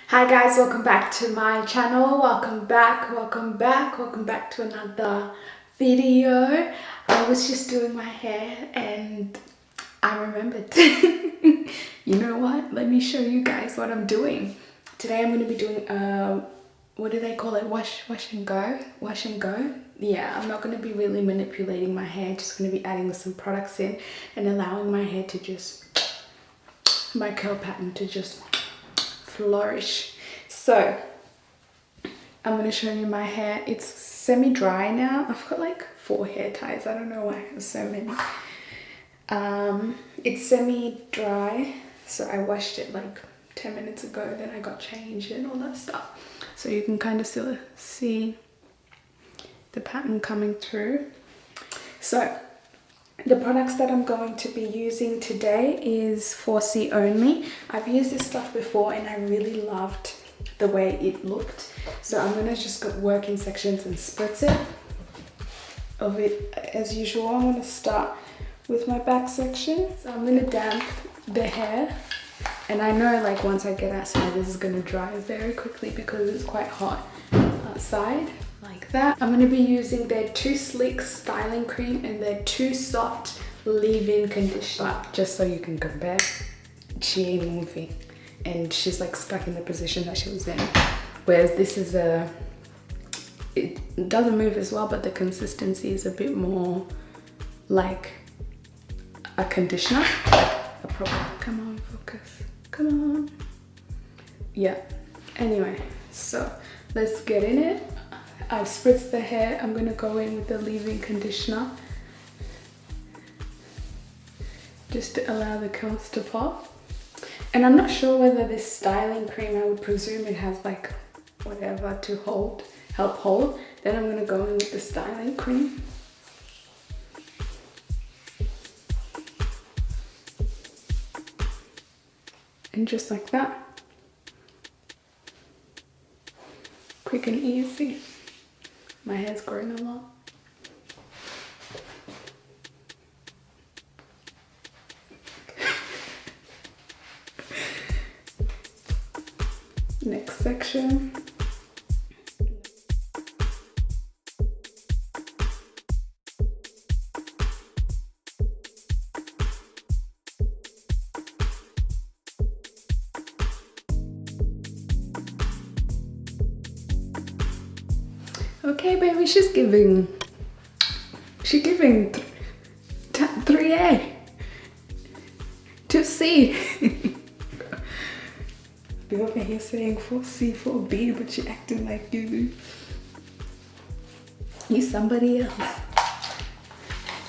Hi guys, welcome back to my channel. Welcome back to another video. I was just doing my hair and I remembered. You know what? Let me show you guys what I'm doing. Today I'm going to be doing what do they call it? Wash and go. Yeah, I'm not going to be really manipulating my hair. Just going to be adding some products in and allowing my hair to just, my curl pattern to just flourish. So I'm going to show you my hair. It's semi-dry now. I've got like 4 hair ties. I don't know why I have so many. It's semi-dry, so I washed it like 10 minutes ago, then I got changed and all that stuff. So you can kind of still see the pattern coming through. So the products that I'm going to be using today is 4C only. I've used this stuff before and I really loved the way it looked. So I'm going to just work in sections and spritz it of it as usual. I'm going to start with my back section. So I'm going to damp the hair. And I know like once I get outside this is going to dry very quickly because it's quite hot outside. Like that. I'm going to be using their Too Slick styling cream and their Too Soft leave-in conditioner, just so you can compare. She ain't moving and she's like stuck in the position that she was in, whereas this is it doesn't move as well, but the consistency is a bit more like a conditioner, like a proper, come on, focus, come on. Yeah, anyway, so let's get in it. I've spritzed the hair. I'm going to go in with the leave-in conditioner just to allow the curls to pop. And I'm not sure whether this styling cream, I would presume it has like whatever to help hold. Then I'm going to go in with the styling cream. And just like that. Quick and easy. My hair's growing a lot. Next section. Okay, baby, she's giving 3A, 2C. Be over here saying 4C, 4B, but she acting like you somebody else.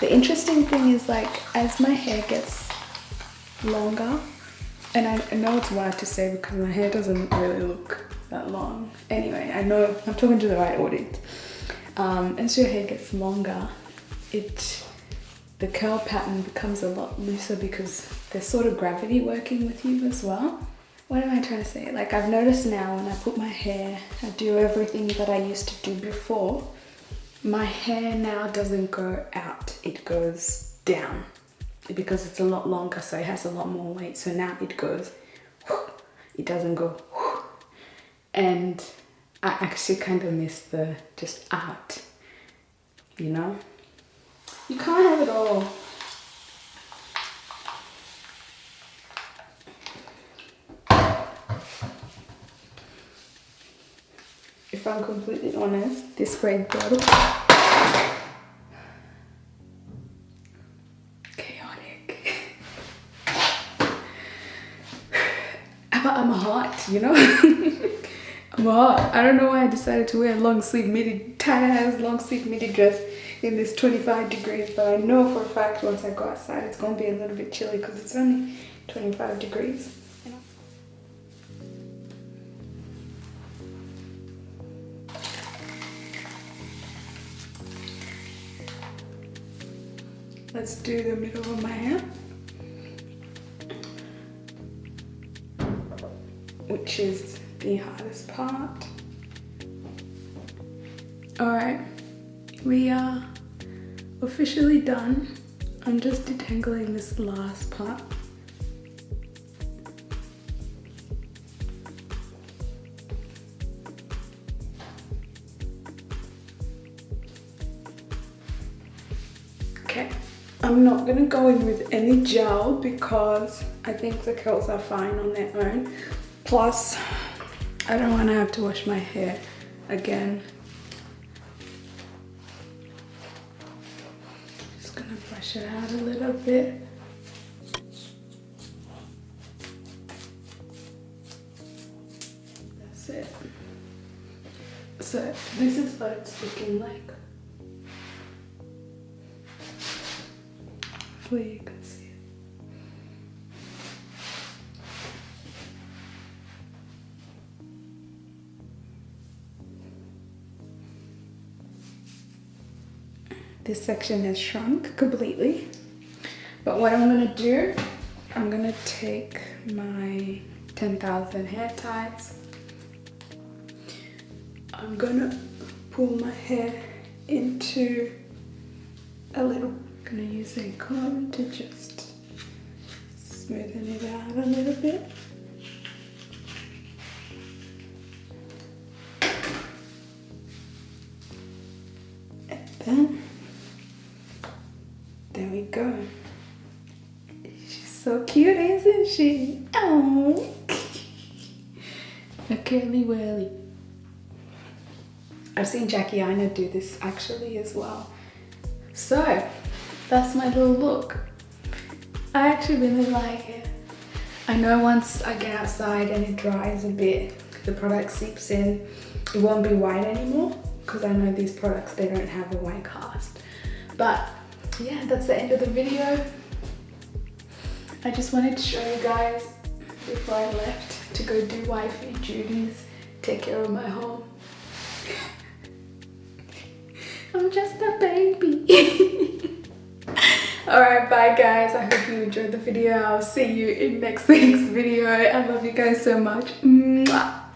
The interesting thing is like, as my hair gets longer, and I know it's wild to say because my hair doesn't really look that long. Anyway, I know I'm talking to the right audience. As your hair gets longer, the curl pattern becomes a lot looser because there's sort of gravity working with you as well. What am I trying to say? Like, I've noticed now when I put my hair, I do everything that I used to do before, my hair now doesn't go out, it goes down because it's a lot longer, so it has a lot more weight. So now it goes, it doesn't go, and I actually kind of miss the just out, you know? You can't have it all. If I'm completely honest, this spray bottle, chaotic. But I'm hot, you know? I'm hot. I don't know why I decided to wear a long sleeve midi, tight-ass long sleeve midi dress in this 25 degrees, but I know for a fact once I go outside it's going to be a little bit chilly because it's only 25 degrees. Let's do the middle of my hair, which is the hardest part. Alright, we are officially done. I'm just detangling this last part. Okay, I'm not gonna go in with any gel because I think the curls are fine on their own. Plus, I don't want to have to wash my hair again. Just gonna brush it out a little bit. That's it. So this is what it's looking like. Hopefully you can see it. This section has shrunk completely. But what I'm gonna do, I'm gonna take my 10,000 hair ties. I'm gonna pull my hair into a little, gonna use a comb to just smoothen it out a little bit. And then, there we go. She's so cute, isn't she? Oh, a curly whirly. I've seen Jackie Aina do this actually as well. So, that's my little look. I actually really like it. I know once I get outside and it dries a bit, the product seeps in, it won't be white anymore because I know these products, they don't have a white cast. But yeah, that's the end of the video. I just wanted to show you guys before I left to go do wifey duties, take care of my home. I'm just a baby. Alright, bye guys. I hope you enjoyed the video. I'll see you in next week's video. I love you guys so much. Mwah.